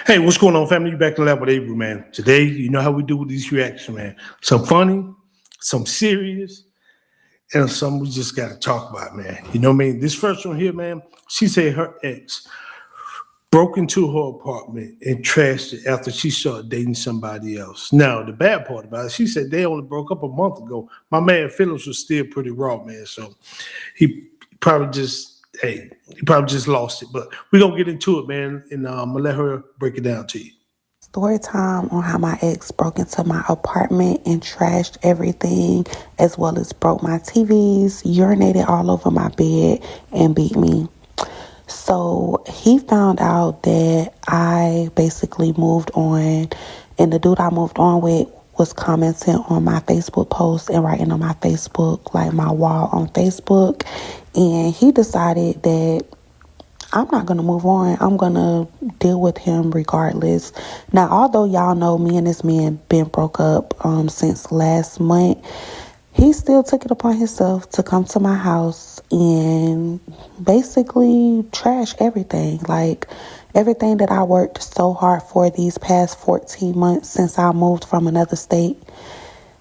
Hey, what's going on, family? You back in the lab with Avery, man. Today, you know how we do with these reactions, man. Some funny, some serious, and some we just got to talk about, man. You know what I mean? This first one here, man, she said her ex broke into her apartment and trashed it after she started dating somebody else. Now, the bad part about it, she said they only broke up a month ago. My man Phillips was still pretty raw, man. So he probably just, he probably just lost it. But we're going to get into it, man, and I'm going to let her break it down to you. Story time on how my ex broke into my apartment and trashed everything, as well as broke my TVs, urinated all over my bed, and beat me. So he found out that I basically moved on, and the dude I moved on with was commenting on my Facebook post and writing on my Facebook, like my wall on Facebook. And he decided that I'm not going to move on. I'm going to deal with him regardless. Now, although y'all know me and this man been broke up since last month, he still took it upon himself to come to my house and basically trash everything. Like everything that I worked so hard for these past 14 months since I moved from another state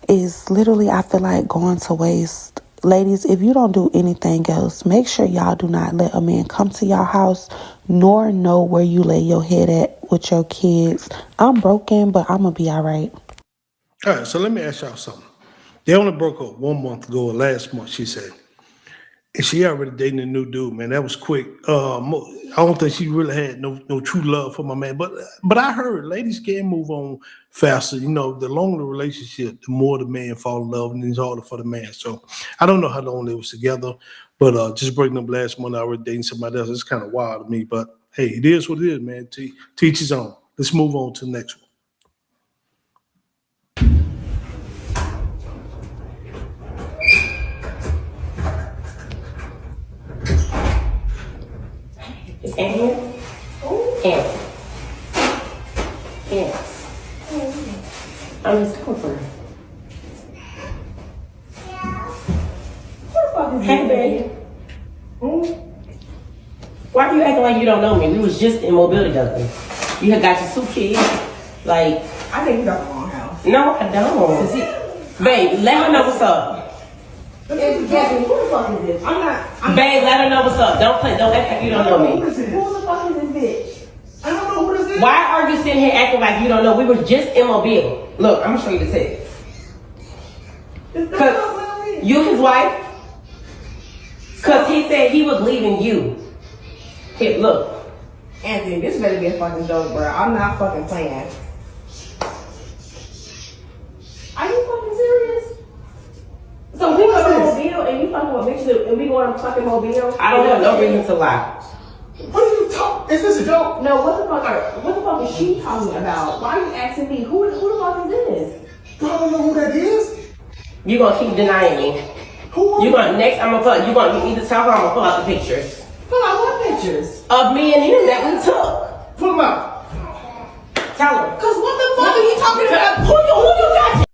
is literally, I feel like, going to waste. Ladies, if you don't do anything else, make sure y'all do not let a man come to your house nor know where you lay your head at with your kids. I'm broken, but I'm going to be all right. All right, so let me ask y'all something. They only broke up 1 month ago or last month, she said. And she already dating a new dude, man. That was quick. I don't think she really had no true love for my man. But I heard ladies can move on faster. You know, the longer the relationship, the more the man fall in love, and it's harder for the man. So I don't know how long they was together, but just breaking up last month, I already dating somebody else. It's kind of wild to me. But hey, it is what it is, man. Teach his own. Let's move on to the next one. It's Ant. Ant. Ants. I'm just comforting. Hey, baby. Why are you acting like you don't know me? We was just in Mobile together. You had got your 2 kids. Like, I think you got the wrong house. no, I don't. Babe, let her know what's up. Who the fuck is this? Babe, let her know what's up. Don't act like you don't know me. Who the fuck is this bitch? I don't know who this is. Why are you sitting here acting like you don't know? We were just in Mobile. Look, I'm gonna show you the text. Cause you his wife? Cause he said he was leaving you. Here, look. Anthony, this better be a fucking joke, bro. I'm not fucking playing. Are you fucking serious? So we go to Mobile and you fucking with bitches and we going to fucking Mobile? I don't have no reason to lie. What are you talking? Is this a joke? No, what the fuck is she talking about? Why are you asking me? Who the fuck is this? I don't know who that is. You gonna keep denying me. Who? You gonna next? I'm gonna put. You gonna either tell her or I'm gonna pull out the pictures Pull out what pictures? of me and him that we took. Pull them out. Tell her. Cause what the fuck are you talking about? Who you touching?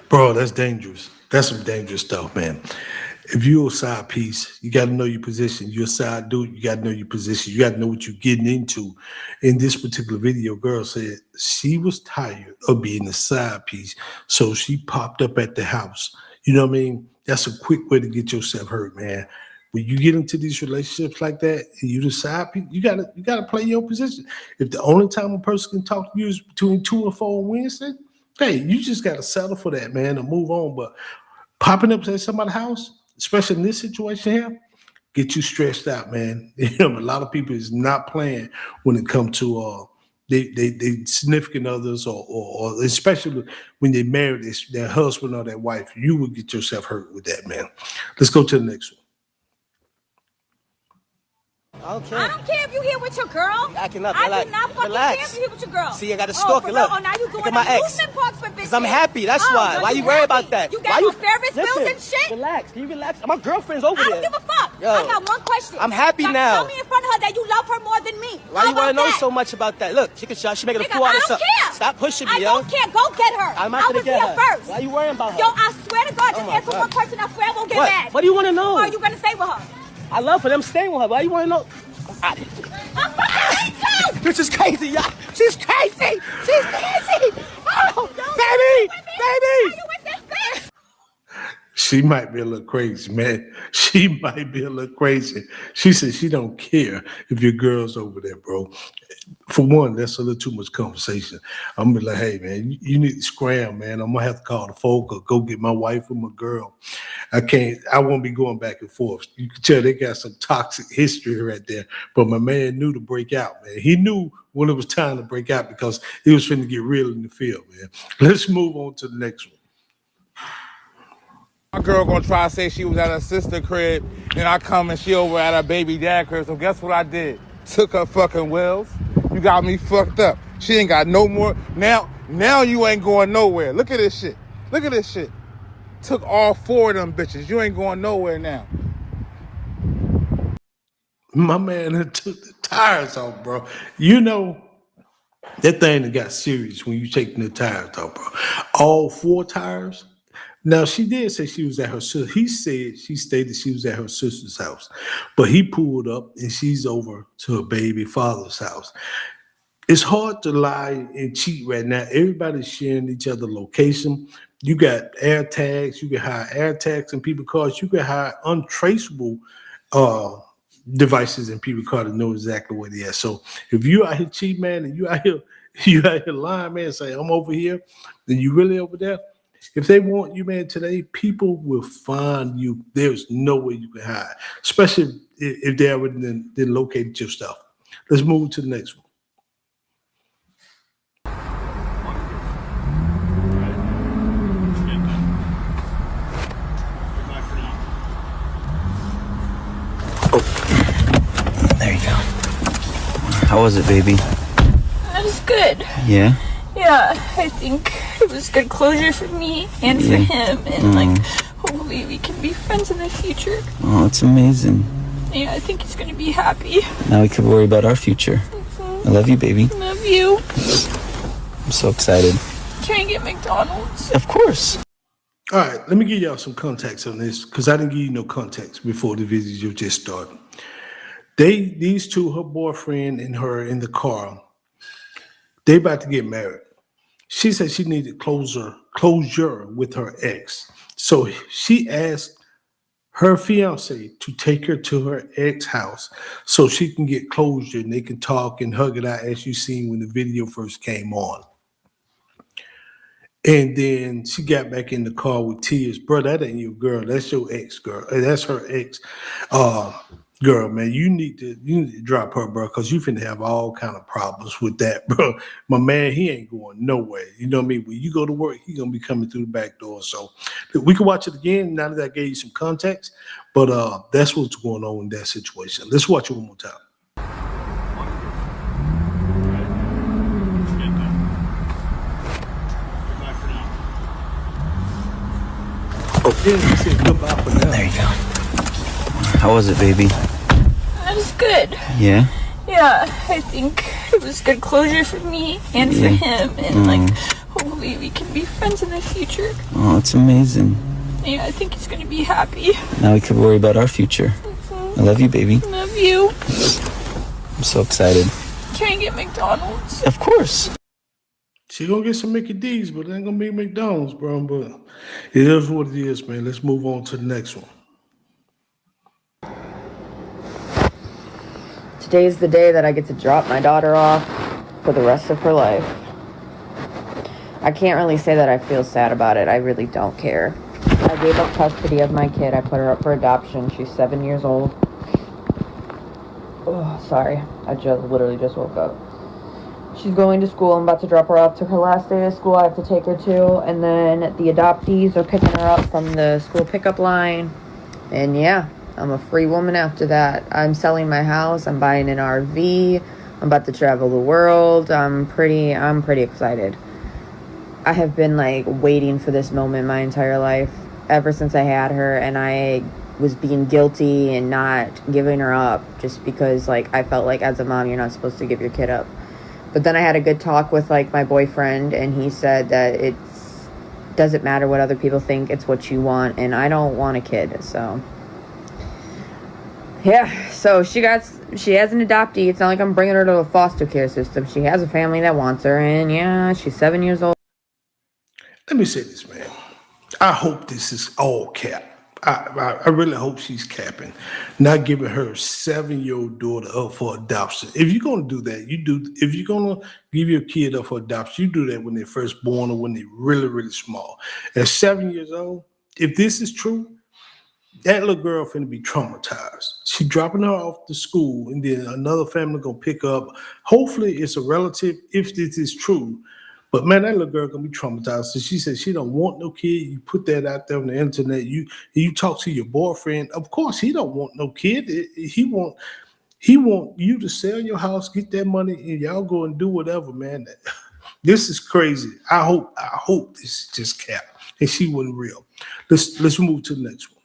Bro, that's dangerous. That's some dangerous stuff, man. If you're a side piece, you got to know your position. You're a side dude, you got to know your position. You got to know what you're getting into. In this particular video, girl said she was tired of being a side piece, so she popped up at the house. You know what I mean? That's a quick way to get yourself hurt, man. When you get into these relationships like that, and you decide you gotta play your position. If the only time a person can talk to you is between 2 and 4 on Wednesday, hey, you just gotta settle for that, man, and move on. But popping up at somebody's house, especially in this situation here, get you stressed out, man. You know, a lot of people is not playing when it comes to they significant others or especially when they married their husband or their wife. You will get yourself hurt with that, man. Let's go to the next one. Okay. I don't care if you here with your girl. I cannot. I do not fucking relax. care if you here with your girl. See, I got a stalker. For real? Look. Oh, now you Look doing at my ex. amusement parks for bitches. Because I'm happy. That's why. No, Why you worry about that? You Why got no Ferris wheels and shit? Relax. Can you relax? My girlfriend's over I there. don't give a fuck. Yo, I got one question. I'm happy now. now. Tell me in front of her that you love her more than me. Why you want to know so much about that? Look, she making a fool out of something. I don't care. Stop pushing me, I don't care. Go get her. I'm not I was gonna get here her. first. Why you worrying about her? Yo, I swear to God, just my answer God. one question. I swear I won't get What? mad. What do you want to know? Or are you gonna stay with her? I love her. I'm staying with her. Why you want to know? I'm out of here. I'm fucking with you. bitch is crazy, y'all. She's crazy. She's crazy. Oh, baby. She might be a little crazy, man. She might be a little crazy. She said she don't care if your girl's over there, bro. For one, that's a little too much conversation. I'm gonna be like, hey, man, you need to scram, man. I'm gonna have to call the folk or go get my wife or my girl. I won't be going back and forth. You can tell they got some toxic history right there. But my man knew to break out, man. He knew when it was time to break out because he was finna get real in the field, man. Let's move on to the next one. My girl gonna try to say she was at her sister crib, and I come and she over at her baby dad crib. So guess what I did? Took her fucking wheels. You got me fucked up. She ain't got no more. Now you ain't going nowhere. Look at this shit. Look at this shit. Took all 4 of them bitches. You ain't going nowhere now. My man had took the tires off, bro. You know, that thing that got serious when you taking the tires off, bro. All 4 tires. Now, she did say she was at her sister. He said she stated she was at her sister's house, but he pulled up and she's over to her baby father's house. It's hard to lie and cheat right now. Everybody's sharing each other's location. You got air tags. You can hide air tags in people's cars. You can hide untraceable devices in people's cars to know exactly where they are. So if you out here cheating, man, and you out here lying, man, say I'm over here, then you really over there. If they want you, man, today, people will find you. There's no way you can hide, especially if they already then located your stuff. Let's move to the next one. There you go. How was it, baby? That was good. Yeah? Yeah, I think it was good closure for me and for him, and like hopefully we can be friends in the future. Oh, it's amazing. Yeah, I think he's gonna be happy. Now we can worry about our future. I love you, baby. Love you. I'm so excited. Can I get McDonald's? Of course. All right, let me give y'all some context on this because I didn't give you no context before the video just started. These two, her boyfriend and her in the car, they about to get married. She said she needed closure with her ex. So she asked her fiance to take her to her ex house so she can get closure and they can talk and hug it out as you seen when the video first came on. And then she got back in the car with tears. Bro, that ain't your girl. That's your ex girl. That's her ex girl, man. You need to drop her, bro, because you finna have all kind of problems with that, bro. My man, he ain't going nowhere. You know what I mean? When you go to work, he gonna be coming through the back door. So we can watch it again now that I gave you some context. But that's what's going on in that situation. Let's watch it one more time. Yeah, he said goodbye for now. There you go. How was it, baby? That was good. Yeah? Yeah, I think it was good closure for me and for him, and like hopefully we can be friends in the future. Oh, it's amazing. Yeah, I think he's gonna be happy. Now we can worry about our future. I love you, baby. Love you. I'm so excited. Can I get McDonald's? Of course. She gonna get some Mickey D's, but it ain't gonna be McDonald's, bro. But it is what it is, man. Let's move on to the next one. Today's the day that I get to drop my daughter off for the rest of her life. I can't really say that I feel sad about it. I really don't care. I gave up custody of my kid. I put her up for adoption. She's 7 years old. Oh, sorry. I literally just woke up. She's going to school. I'm about to drop her off to her last day of school I have to take her to. And then the adoptees are picking her up from the school pickup line. And yeah, I'm a free woman after that. I'm selling my house. I'm buying an RV. I'm about to travel the world. I'm pretty excited. I have been like waiting for this moment my entire life, ever since I had her, and I was being guilty and not giving her up just because like I felt like as a mom you're not supposed to give your kid up. But then I had a good talk with like my boyfriend, and he said that it doesn't matter what other people think, it's what you want, and I don't want a kid. So yeah, so she got she has an adoptee. It's not like I'm bringing her to a foster care system. She has a family that wants her, and yeah, she's 7 years old. Let me say this, man. I hope this is all cap. I really hope she's capping, not giving her 7-year-old daughter up for adoption. If you're gonna do that, you do. If you're gonna give your kid up for adoption, you do that when they're first born or when they're really, really small. At 7 years old, if this is true, that little girl finna be traumatized. She dropping her off to school, and then another family gonna pick up. Hopefully, it's a relative. If this is true. But man, that little girl gonna be traumatized. So she said she don't want no kid. You put that out there on the internet. You talk to your boyfriend. Of course, he don't want no kid. He want you to sell your house, get that money, and y'all go and do whatever, man. This is crazy. I hope this is just cap and she wasn't real. Let's move to the next one.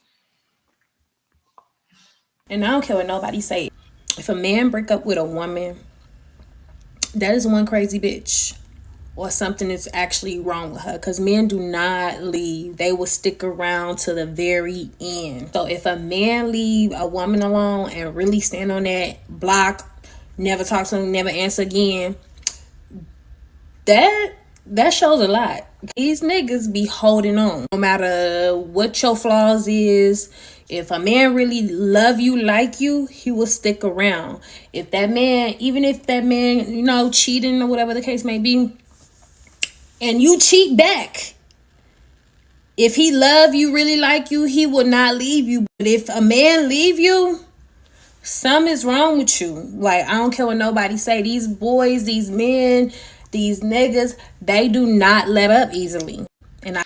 And I don't care what nobody say. If a man break up with a woman, that is one crazy bitch. Or something is actually wrong with her. Because men do not leave. They will stick around to the very end. So if a man leave a woman alone and really stand on that block, never talk to them, never answer again, that shows a lot. These niggas be holding on. No matter what your flaws is, if a man really love you, like you, he will stick around. If that man, even if that man, cheating or whatever the case may be, and you cheat back, if he love you, really like you, he will not leave you. But if a man leave you, something is wrong with you. Like, I don't care what nobody say. These boys, these men, these niggas, they do not let up easily. And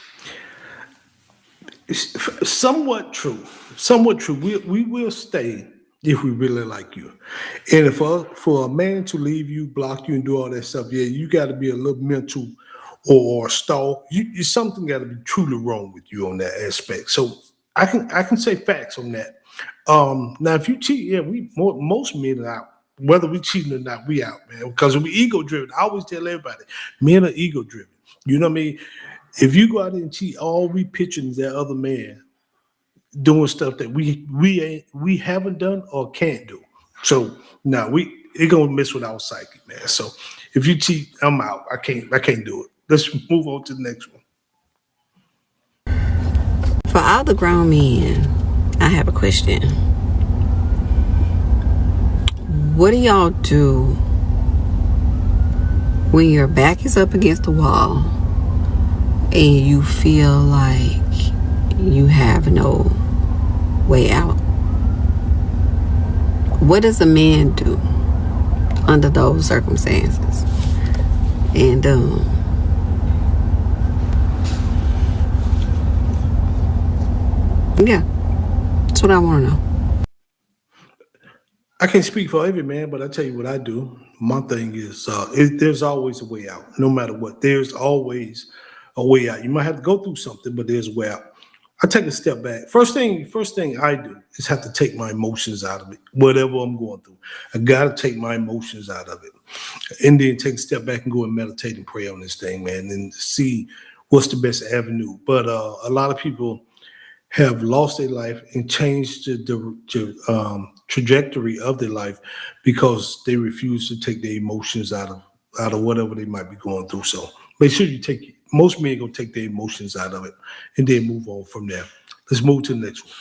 It's somewhat true. We will stay if we really like you. And if for a man to leave you, block you, and do all that stuff, yeah, you got to be a little mental or stall. Something got to be truly wrong with you on that aspect. So I can say facts on that. Now, if you cheat, yeah, most men are out. Whether we cheating or not, we out, man. Because we ego driven. I always tell everybody, men are ego driven. You know what I mean? If you go out there and cheat, all we picturing is that other man doing stuff that we haven't done or can't do. So now it gonna mess with our psyche, man. So if you cheat, I'm out. I can't do it. Let's move on to the next one. For all the grown men, I have a question. What do y'all do when your back is up against the wall and you feel like you have no way out? What does a man do under those circumstances? And yeah, that's what I want to know. I can't speak for every man, but I tell you what I do. My thing is, there's always a way out, no matter what. There's always a way out. You might have to go through something, but there's a way out. I take a step back. First thing I do is have to take my emotions out of it, whatever I'm going through. I got to take my emotions out of it. And then take a step back and go and meditate and pray on this thing, man, and see what's the best avenue. But a lot of people have lost their life and changed the trajectory of their life because they refuse to take their emotions out of whatever they might be going through. So make sure most men gonna take their emotions out of it and then move on from there. Let's move to the next one.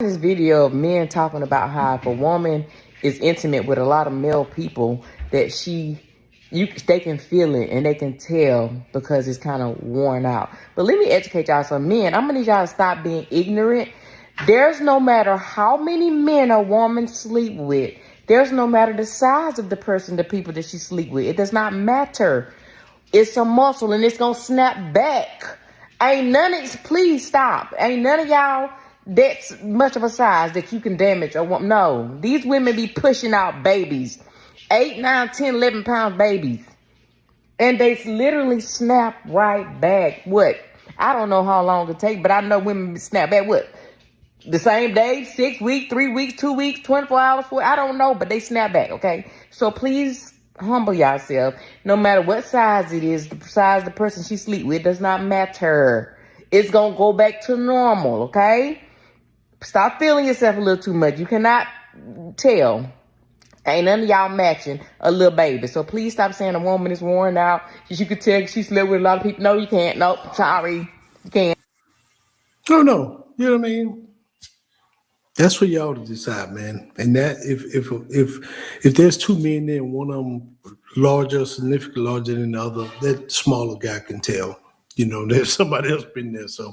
This video of men talking about how if a woman is intimate with a lot of male people, that they can feel it and they can tell because it's kind of worn out. But let me educate y'all some men. I'm gonna need y'all to stop being ignorant. There's no matter how many men a woman sleep with, there's no matter the size of the person, the people that she sleep with. It does not matter. It's a muscle and it's gonna snap back. Please stop. Ain't none of y'all that's much of a size that you can damage a woman. No, these women be pushing out babies. 8, 9, 10, 11 pound babies. And they literally snap right back. What? I don't know how long it take, but I know women snap back. What? The same day, 6 weeks, 3 weeks, 2 weeks, 24 hours, 4. I don't know, but they snap back, okay? So please humble yourself. No matter what size it is, the size of the person she sleep with does not matter. It's going to go back to normal, okay? Stop feeling yourself a little too much. You cannot tell. Ain't none of y'all matching a little baby. So please stop saying a woman is worn out. You could tell she slept with a lot of people. No, you can't. Nope. Sorry. You can't. No. You know what I mean? That's for y'all to decide, man. And that if there's two men there and one of them larger, significantly larger than the other, that smaller guy can tell. You know, there's somebody else been there. So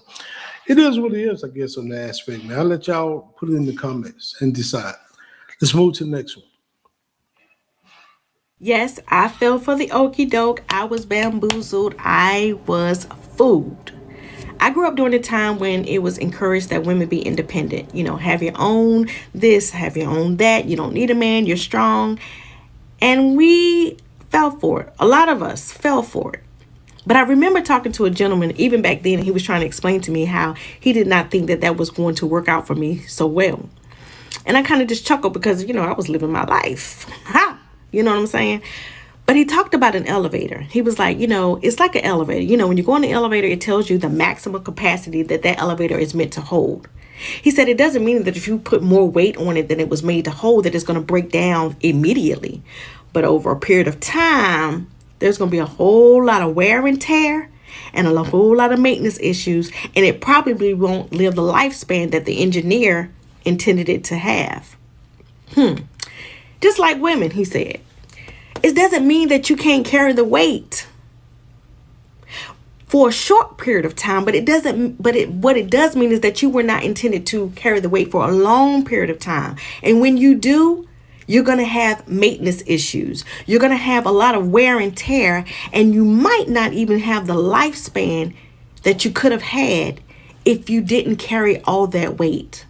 it is what it is, I guess, on the aspect. Now I'll let y'all put it in the comments and decide. Let's move to the next one. Yes, I fell for the okie doke. I was bamboozled. I was fooled. I grew up during a time when it was encouraged that women be independent. You know, have your own this, have your own that. You don't need a man, you're strong. And we fell for it. A lot of us fell for it. But I remember talking to a gentleman, even back then, and he was trying to explain to me how he did not think that that was going to work out for me so well. And I kind of just chuckled because, you know, I was living my life. Ha! You know what I'm saying? But he talked about an elevator. He was like, you know, it's like an elevator. You know, when you go in the elevator, it tells you the maximum capacity that that elevator is meant to hold. He said it doesn't mean that if you put more weight on it than it was made to hold, that it's going to break down immediately. But over a period of time, there's going to be a whole lot of wear and tear and a whole lot of maintenance issues. And it probably won't live the lifespan that the engineer intended it to have. Just like women, he said. It doesn't mean that you can't carry the weight for a short period of time, but what it does mean is that you were not intended to carry the weight for a long period of time. And when you do, you're going to have maintenance issues. You're going to have a lot of wear and tear, and you might not even have the lifespan that you could have had if you didn't carry all that weight.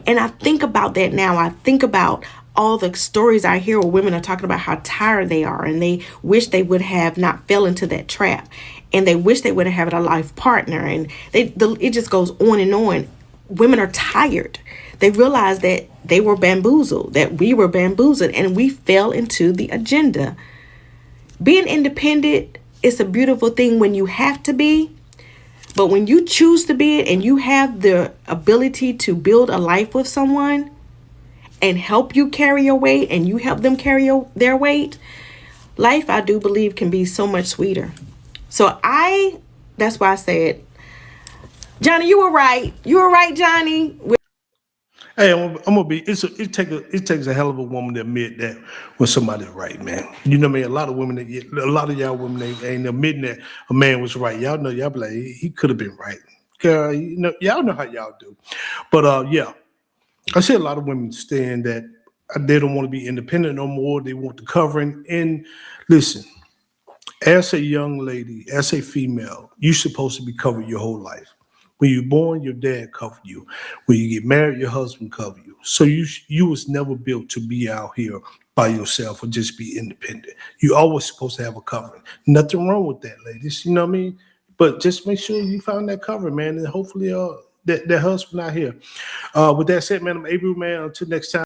And I think about that now. I think about all the stories I hear where women are talking about how tired they are and they wish they would have not fell into that trap, and they wish they would have had a life partner, and it just goes on and on. Women are tired. They realize that they were bamboozled, that we were bamboozled, and we fell into the agenda. Being independent is a beautiful thing when you have to be, but when you choose to be it and you have the ability to build a life with someone and help you carry your weight and you help them carry their weight, life, I do believe, can be so much sweeter. So that's why I said, Johnny, you were right. You were right, Johnny. Hey, I'm gonna be. It takes a hell of a woman to admit that when somebody's right, man. You know what I mean? A lot of y'all women ain't admitting that a man was right. Y'all know, y'all be like, he could have been right. Girl, you know, y'all know how y'all do. But yeah, I see a lot of women saying that they don't want to be independent no more. They want the covering. And listen, as a young lady, as a female, you're supposed to be covered your whole life. When you're born, your dad covered you. When you get married, your husband covered you. So you was never built to be out here by yourself or just be independent. You always supposed to have a covering. Nothing wrong with that, ladies. You know what I mean? But just make sure you find that covering, man, and hopefully that husband out here. With that said, man, I'm April, man. Until next time.